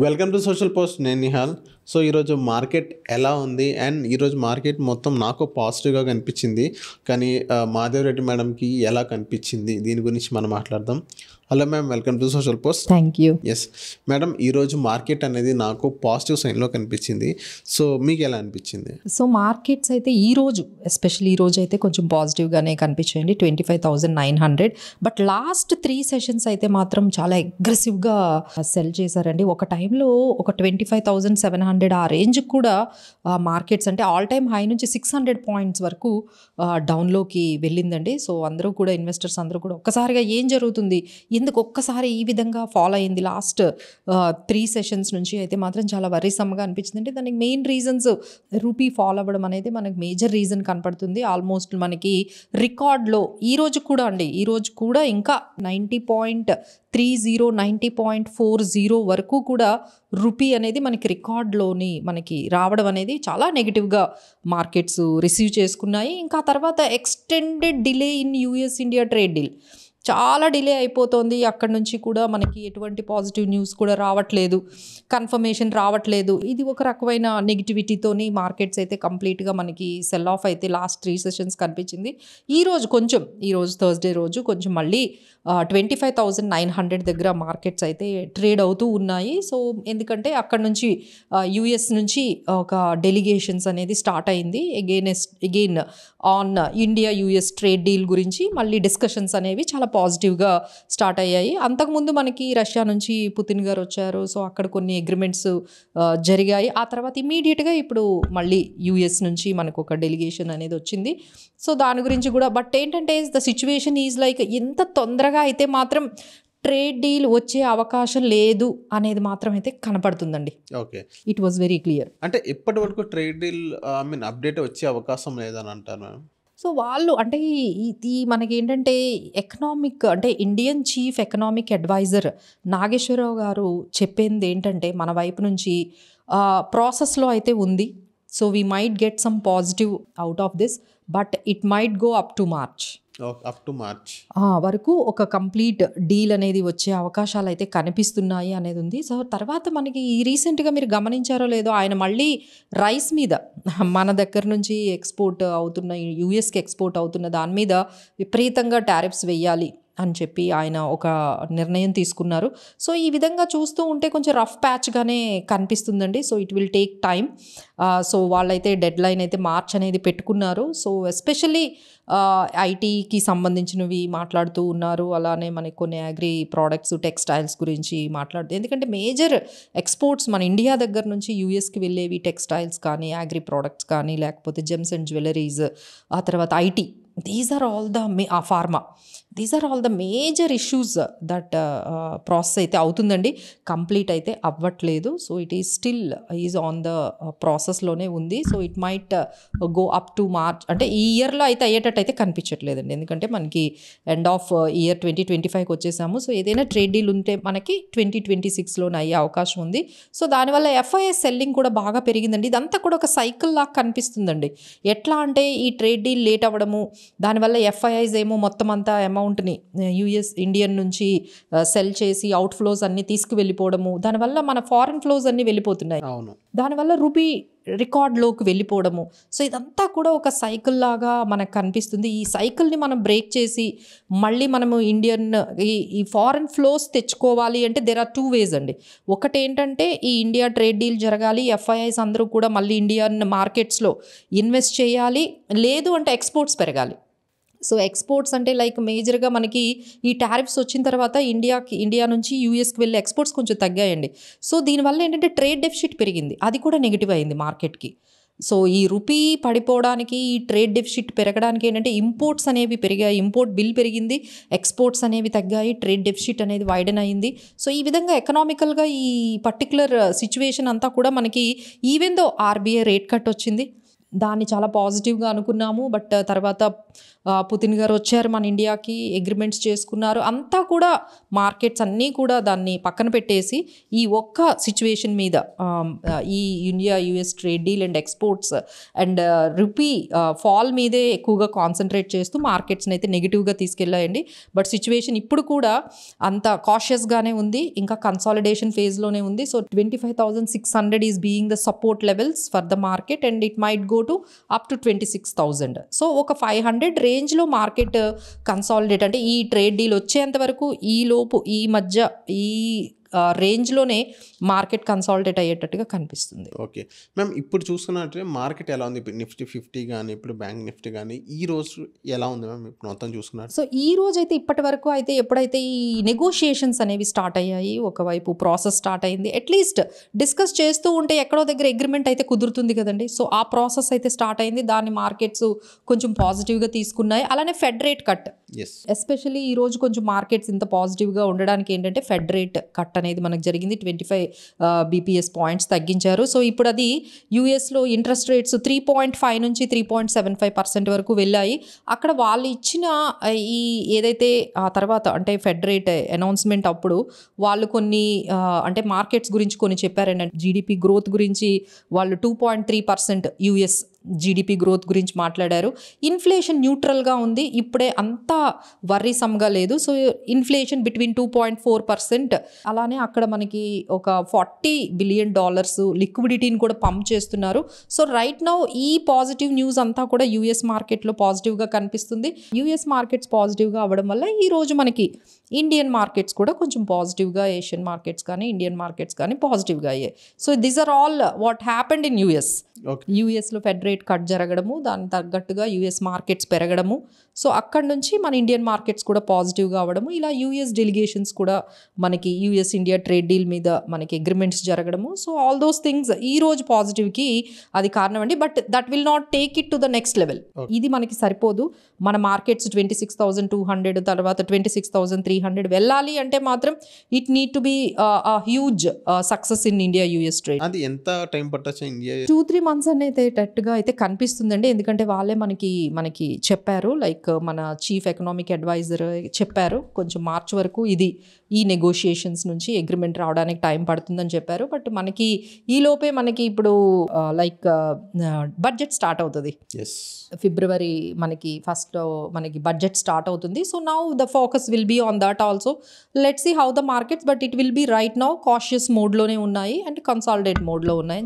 Welcome to social post. నేను Nihal. So ఈరోజు market ఎలా ఉంది అండ్ ఈరోజు మార్కెట్ మొత్తం నాకు పాజిటివ్గా కనిపించింది, కానీ మాధవ్ రెడ్డి మేడంకి ఎలా కనిపించింది దీని గురించి మనం మాట్లాడదాం. Hello ma'am, welcome to social post. Thank you. Yes madam, ఈరోజు మార్కెట్ అనేది నాకు పాజిటివ్ సైన్లో కనిపించింది. సో మీకు ఎలా అనిపించింది? సో మార్కెట్స్ అయితే ఈరోజు ఎస్పెషల్లీ ఈరోజు అయితే కొంచెం పాజిటివ్గానే కనిపించండి, 25,900. బట్ లాస్ట్ 3 సెషన్స్ అయితే మాత్రం చాలా అగ్రెసివ్గా సెల్ చేశారండి. ఒక టైంలో ఒక 25,700 ఆ రేంజ్కి కూడా మార్కెట్స్ అంటే ఆల్ టైమ్ హై నుంచి 600 పాయింట్స్ వరకు డౌన్లోకి వెళ్ళిందండి. సో అందరూ కూడా ఇన్వెస్టర్స్ అందరూ కూడా ఒక్కసారిగా ఏం జరుగుతుంది, ఎందుకు ఒక్కసారి ఈ విధంగా ఫాలో అయింది లాస్ట్ 3 సెషన్స్ నుంచి అయితే మాత్రం చాలా వరీసమ్గా అనిపించింది. అంటే దానికి మెయిన్ రీజన్స్ రూపీ ఫాలో అవ్వడం అనేది మనకి మేజర్ రీజన్ కనపడుతుంది. ఆల్మోస్ట్ మనకి రికార్డ్లో ఈరోజు కూడా ఇంకా 90.30 90.40 వరకు కూడా రూపీ అనేది మనకి రికార్డ్లోని మనకి రావడం అనేది చాలా నెగిటివ్గా మార్కెట్స్ రిసీవ్ చేసుకున్నాయి. ఇంకా తర్వాత extended delay in US India trade deal చాలా డిలే అయిపోతుంది. అక్కడి నుంచి కూడా మనకి ఎటువంటి పాజిటివ్ న్యూస్ కూడా రావట్లేదు, కన్ఫర్మేషన్ రావట్లేదు. ఇది ఒక రకమైన నెగిటివిటీతోని మార్కెట్స్ అయితే కంప్లీట్గా మనకి సెల్ ఆఫ్ అయితే లాస్ట్ 3 సెషన్స్ కనిపించింది. ఈరోజు థర్స్డే రోజు కొంచెం మళ్ళీ 25,900 దగ్గర మార్కెట్స్ అయితే ట్రేడ్ అవుతూ ఉన్నాయి. సో ఎందుకంటే అక్కడ నుంచి యుఎస్ నుంచి ఒక డెలిగేషన్స్ అనేది స్టార్ట్ అయింది. Again on India US trade deal గురించి మళ్ళీ డిస్కషన్స్ అనేవి చాలా పాజిటివ్గా స్టార్ట్ అయ్యాయి. అంతకుముందు మనకి రష్యా నుంచి పుతిన్ గారు వచ్చారు. సో అక్కడ కొన్ని అగ్రిమెంట్స్ జరిగాయి. ఆ తర్వాత ఇమీడియట్గా ఇప్పుడు మళ్ళీ యుఎస్ నుంచి మనకు ఒక డెలిగేషన్ అనేది వచ్చింది. సో దాని గురించి కూడా బట్ ఏంటంటే ద సిచ్యువేషన్ ఈజ్ లైక్ ఎంత తొందరగా అయితే మాత్రం ట్రేడ్ డీల్ వచ్చే అవకాశం లేదు అనేది మాత్రం అయితే కనపడుతుందండి. Okay, it was very clear. అంటే ఇప్పటి వరకు ట్రేడ్ డీల్ అప్డేట్ వచ్చే అవకాశం లేదని అంటారు మేడం. సో వాళ్ళు అంటే ఈ మనకి ఏంటంటే ఎకనామిక్ అంటే Indian chief economic advisor Nageswara Rao గారు చెప్పింది ఏంటంటే మన వైపు నుంచి ప్రాసెస్లో అయితే ఉంది. So we might get some positive out of this, but it might go up to March వరకు ఒక కంప్లీట్ డీల్ అనేది వచ్చే అవకాశాలు అయితే కనిపిస్తున్నాయి అనేది ఉంది. సో తర్వాత మనకి రీసెంట్గా మీరు గమనించారో లేదో, ఆయన మళ్ళీ రైస్ మీద మన దగ్గర నుంచి ఎక్స్పోర్ట్ అవుతున్న యూఎస్కి ఎక్స్పోర్ట్ అవుతున్న దాని మీద విపరీతంగా టారిఫ్స్ వేయాలి అని చెప్పి ఆయన ఒక నిర్ణయం తీసుకున్నారు. సో ఈ విధంగా చూస్తూ ఉంటే కొంచెం రఫ్ ప్యాచ్గానే కనిపిస్తుందండి. So it will take time. So వాళ్ళైతే డెడ్ లైన్ అయితే మార్చ్ అనేది పెట్టుకున్నారు. సో ఎస్పెషల్లీ ఐటీకి సంబంధించినవి మాట్లాడుతూ ఉన్నారు. అలానే మనకి కొన్ని అగ్రి ప్రోడక్ట్స్, టెక్స్టైల్స్ గురించి మాట్లాడుతూ, ఎందుకంటే మేజర్ ఎక్స్పోర్ట్స్ మన ఇండియా దగ్గర నుంచి యూఎస్కి వెళ్ళేవి టెక్స్టైల్స్ కానీ, అగ్రి ప్రోడక్ట్స్ కానీ, లేకపోతే జెమ్స్ అండ్ జ్యువెలరీస్, ఆ తర్వాత IT. These are all the pharma. These are all the major issues that process అయితే అవుతుందండి. కంప్లీట్ అయితే అవ్వట్లేదు. So it is still is on the ప్రాసెస్లోనే ఉంది. So it might go up to March. అంటే ఈ ఇయర్లో అయితే అయ్యేటట్టు అయితే కనిపించట్లేదండి, ఎందుకంటే మనకి ఎండ్ ఆఫ్ ఇయర్ 2025కి వచ్చేసాము. సో ఏదైనా ట్రేడ్ డీల్ ఉంటే మనకి 2026లోనే అయ్యే అవకాశం ఉంది. సో దానివల్ల ఎఫ్ఐఎస్ సెల్లింగ్ కూడా బాగా పెరిగిందండి. ఇదంతా కూడా ఒక సైకిల్ లాగా కనిపిస్తుందండి. ఎట్లా అంటే ఈ ట్రేడ్ డీల్ లేట్ అవ్వడము, దానివల్ల ఎఫ్ఐఐస్ ఏమో మొత్తం అంతా అమౌంట్ని యుఎస్ ఇండియన్ నుంచి సెల్ చేసి అవుట్ ఫ్లోస్ అన్ని తీసుకువెళ్ళిపోవడము, దానివల్ల మన ఫారిన్ ఫ్లోస్ అన్ని వెళ్ళిపోతున్నాయి. దానివల్ల రూపీ రికార్డ్లోకి వెళ్ళిపోవడము. సో ఇదంతా కూడా ఒక సైకిల్ లాగా మనకు కనిపిస్తుంది. ఈ సైకిల్ని మనం బ్రేక్ చేసి మళ్ళీ మనము ఇండియన్ ఈ ఫారిన్ ఫ్లోస్ తెచ్చుకోవాలి అంటే దెర్ ఆర్ 2 ways అండి. ఒకటి ఏంటంటే ఈ ఇండియా ట్రేడ్ డీల్ జరగాలి, ఎఫ్ఐఐస్ అందరూ కూడా మళ్ళీ ఇండియన్ మార్కెట్స్లో ఇన్వెస్ట్ చేయాలి, లేదు అంటే ఎక్స్పోర్ట్స్ పెరగాలి. సో ఎక్స్పోర్ట్స్ అంటే లైక్ మేజర్గా మనకి ఈ టారిఫ్స్ వచ్చిన తర్వాత ఇండియా నుంచి యూఎస్కి వెళ్ళే ఎక్స్పోర్ట్స్ కొంచెం తగ్గాయండి. సో దీనివల్ల ఏంటంటే ట్రేడ్ డెఫిసిట్ పెరిగింది, అది కూడా నెగిటివ్ అయింది మార్కెట్కి. సో ఈ రూపీ పడిపోవడానికి, ఈ ట్రేడ్ డెఫిసిట్ పెరగడానికి ఏంటంటే ఇంపోర్ట్స్ అనేవి పెరిగాయి, ఇంపోర్ట్ బిల్ పెరిగింది, ఎక్స్పోర్ట్స్ అనేవి తగ్గాయి, ట్రేడ్ డెఫిసిట్ అనేది వైడెన్ అయింది. సో ఈ విధంగా ఎకనామికల్గా ఈ పర్టికులర్ సిచ్యువేషన్ అంతా కూడా మనకి even though RBI rate cut వచ్చింది, దాన్ని చాలా పాజిటివ్గా అనుకున్నాము. బట్ తర్వాత పుతిన్ గారు వచ్చారు మన ఇండియాకి, అగ్రిమెంట్స్ చేసుకున్నారు. అంతా కూడా మార్కెట్స్ అన్నీ కూడా దాన్ని పక్కన పెట్టేసి ఈ ఒక్క సిచ్యువేషన్ మీద ఈ India US trade deal and exports and rupee fall మీదే ఎక్కువగా కాన్సన్ట్రేట్ చేస్తూ మార్కెట్స్ని అయితే నెగిటివ్గా తీసుకెళ్ళాయండి. బట్ సిచ్యువేషన్ ఇప్పుడు కూడా అంత కాషియస్గానే ఉంది, ఇంకా కన్సాలిడేషన్ ఫేజ్లోనే ఉంది. So 25,600 is being the support levels for the market and it might go to up to 26,000. So ఒక 500 రేంజ్లో మార్కెట్ కన్సాలిడేట్, అంటే ఈ ట్రేడ్ డీల్ వచ్చేంత వరకు ఈ లోపు ఈ మధ్య ఈ రేంజ్లోనే మార్కెట్ కన్సాలిడేట్ అయ్యేటట్టుగా కనిపిస్తుంది. ఓకే మ్యామ్, ఇప్పుడు చూసుకున్నట్టే మార్కెట్ ఎలా ఉంది? ఇప్పుడు నిఫ్టీ 50 కానీ ఇప్పుడు బ్యాంక్ నిఫ్టీ కానీ ఈ రోజు ఎలా ఉంది మ్యామ్ ఇప్పుడు మొత్తం చూసుకున్నారు? సో ఈ రోజు అయితే ఇప్పటి వరకు అయితే ఎప్పుడైతే ఈ నెగోషియేషన్స్ అనేవి స్టార్ట్ అయ్యాయి, ఒకవైపు ప్రాసెస్ స్టార్ట్ అయింది, అట్లీస్ట్ డిస్కస్ చేస్తూ ఉంటే ఎక్కడో దగ్గర అగ్రిమెంట్ అయితే కుదురుతుంది కదండి. సో ఆ ప్రాసెస్ అయితే స్టార్ట్ అయింది, దాన్ని మార్కెట్స్ కొంచెం పాజిటివ్గా తీసుకున్నాయి. అలానే ఫెడ్ రేట్ కట్, ఎస్పెషల్లీ ఈ రోజు కొంచెం మార్కెట్స్ ఇంత పాజిటివ్గా ఉండడానికి ఏంటంటే ఫెడ్ రేట్ కట్ అనేది మనకు జరిగింది. 25 బీపీఎస్ పాయింట్స్ తగ్గించారు. సో ఇప్పుడు అది యూఎస్లో ఇంట్రెస్ట్ రేట్స్ 3.5 నుంచి 3.75% వరకు వెళ్ళాయి. అక్కడ వాళ్ళు ఇచ్చిన ఈ ఏదైతే ఆ తర్వాత అంటే ఫెడ్ రేట్ అనౌన్స్మెంట్ అప్పుడు వాళ్ళు కొన్ని అంటే మార్కెట్స్ గురించి కొన్ని చెప్పారండి. జీడిపి గ్రోత్ గురించి వాళ్ళు 2.3% యూఎస్ జీడిపి గ్రోత్ గురించి మాట్లాడారు. ఇన్ఫ్లేషన్ న్యూట్రల్గా ఉంది, ఇప్పుడే అంతా వర్రీసమ్గా లేదు. So inflation between 2.4%. అలానే అక్కడ మనకి ఒక $40 బిలియన్ లిక్విడిటీని కూడా పంప్ చేస్తున్నారు. సో రైట్ నౌ ఈ పాజిటివ్ న్యూస్ అంతా కూడా యూఎస్ మార్కెట్లో పాజిటివ్గా కనిపిస్తుంది. యూఎస్ మార్కెట్స్ పాజిటివ్గా అవ్వడం వల్ల ఈరోజు మనకి ఇండియన్ మార్కెట్స్ కూడా కొంచెం పాజిటివ్గా, ఏషియన్ మార్కెట్స్ కానీ ఇండియన్ మార్కెట్స్ కానీ పాజిటివ్గా అయ్యాయి. So these are all what happened in US. యూఎస్లో ఫెడ్ రేట్ కట్ జరగడము, దానికి తగ్గట్టుగా యూఎస్ మార్కెట్స్ పెరగడము, సో అక్కడ నుంచి మన ఇండియన్ మార్కెట్స్ కూడా పాజిటివ్గా అవ్వడము, ఇలా యూఎస్ డెలిగేషన్స్ కూడా మనకి యూఎస్ ఇండియా ట్రేడ్ డీల్ మీద మనకి అగ్రిమెంట్స్ జరగడము. సో ఆల్ దోస్ థింగ్స్ ఈ రోజు పాజిటివ్కి అది కారణం అండి. But that will not take it to the next level. ఇది మనకి సరిపోదు. మన మార్కెట్స్ 26,200 తర్వాత 26,300 వెళ్ళాలి అంటే మాత్రం it need to be huge success in India US trade. అది ఎంత టైం పట్టచ్చు? ఇండియా 2-3 months అనేటట్టుగా అయితే కనిపిస్తుందండి. ఎందుకంటే వాళ్ళే మనకి చెప్పారు, లైక్ మన చీఫ్ ఎకనామిక్ అడ్వైజర్ చెప్పారు కొంచెం మార్చ్ వరకు ఈ నెగోషియేషన్స్ నుంచి అగ్రిమెంట్ రావడానికి టైం పడుతుందని చెప్పారు. బట్ మనకి ఈ లోపే మనకి ఇప్పుడు లైక్ బడ్జెట్ స్టార్ట్ అవుతుంది. ఫిబ్రవరి మనకి ఫస్ట్ మనకి బడ్జెట్ స్టార్ట్ అవుతుంది. So now the focus will be on that also. Let's see how the markets, but it will be right now cautious మోడ్లోనే ఉన్నాయి అండ్ కన్సాలిడేట్ మోడ్లో ఉన్నాయి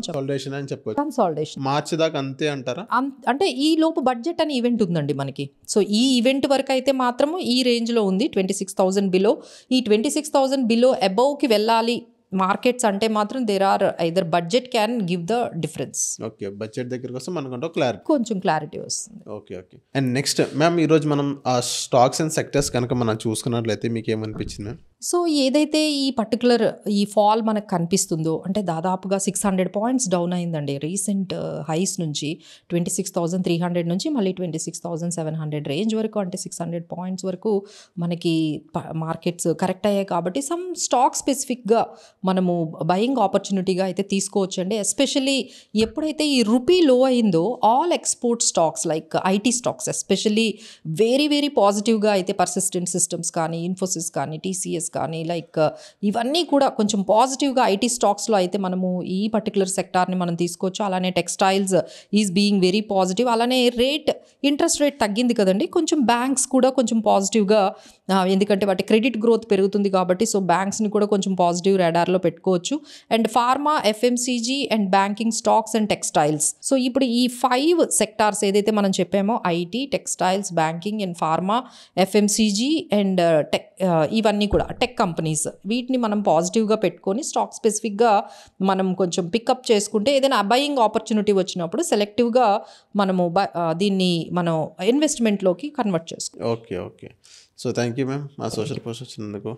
అని చెప్పారు. కన్సాలిడేషన్ మార్చి దాకా అంతే అంటారా? అంటే ఈ లోపు బడ్జెట్ అని ఈవెంట్ ఉందండి మనకి. సో ఈ ఈవెంట్ వరకు అయితే మాత్రము ఈ రేంజ్లో ఉంది, 26,000 బిలో. ఈ 26,000 బిలో అబౌవ్కి వెళ్ళాలి మార్కెట్స్ అంటే మాత్రం there are either budget can give the difference. Okay, budget దగ్గరికి వస్తే మనకంటూ క్లారిటీ, కొంచెం క్లారిటీ వస్తుంది. ఓకే. అండ్ నెక్స్ట్ మ్యామ్, ఈరోజు మనం ఆ స్టాక్స్ అండ్ సెక్టర్స్ కనుక మనం చూసుకున్నట్లయితే మీకు ఏమనిపించింది మ్యామ్? సో ఏదైతే ఈ పర్టికులర్ ఈ ఫాల్ మనకు కనిపిస్తుందో, అంటే దాదాపుగా 600 పాయింట్స్ డౌన్ అయిందండి రీసెంట్ హైస్ నుంచి. 26,300 నుంచి మళ్ళీ 26,700 రేంజ్ వరకు, అంటే 600 పాయింట్స్ వరకు మనకి మార్కెట్స్ కరెక్ట్ అయ్యాయి. కాబట్టి సమ్ స్టాక్ స్పెసిఫిక్గా మనము బయింగ్ ఆపర్చునిటీగా అయితే తీసుకోవచ్చండి. ఎస్పెషల్లీ ఎప్పుడైతే ఈ రూపీ లో అయిందో all export stocks like IT stocks especially very very పాజిటివ్గా అయితే పర్సిస్టెంట్ సిస్టమ్స్ కానీ, ఇన్ఫోసిస్ కానీ, టీసీఎస్ కానీ, లైక్ ఇవన్నీ కూడా కొంచెం పాజిటివ్గా ఐటీ స్టాక్స్లో అయితే మనము ఈ పర్టికులర్ సెక్టార్ని మనం తీసుకోవచ్చు. అలానే textiles is being very positive. అలానే ఇంట్రెస్ట్ రేట్ తగ్గింది కదండి, కొంచెం బ్యాంక్స్ కూడా కొంచెం పాజిటివ్గా, ఎందుకంటే వాటి క్రెడిట్ గ్రోత్ పెరుగుతుంది కాబట్టి. సో బ్యాంక్స్ని కూడా కొంచెం పాజిటివ్ రాడార్లో పెట్టుకోవచ్చు. And pharma, FMCG and banking stocks and textiles. So ఇప్పుడు ఈ 5 సెక్టార్స్ ఏదైతే మనం చెప్పామో IT, textiles, banking and pharma, FMCG and ఇవన్నీ కూడా టెక్ కంపెనీస్, వీటిని మనం పాజిటివ్గా పెట్టుకొని స్టాక్ స్పెసిఫిక్గా మనం కొంచెం పికప్ చేసుకుంటే ఏదైనా బయింగ్ ఆపర్చునిటీ వచ్చినప్పుడు సెలెక్టివ్గా మనము దీన్ని మనం ఇన్వెస్ట్మెంట్లోకి కన్వర్ట్ చేసుకోవాలి. Okay. So thank you ma'am, మా సోషల్ పోస్ట్ వచ్చినందుకు.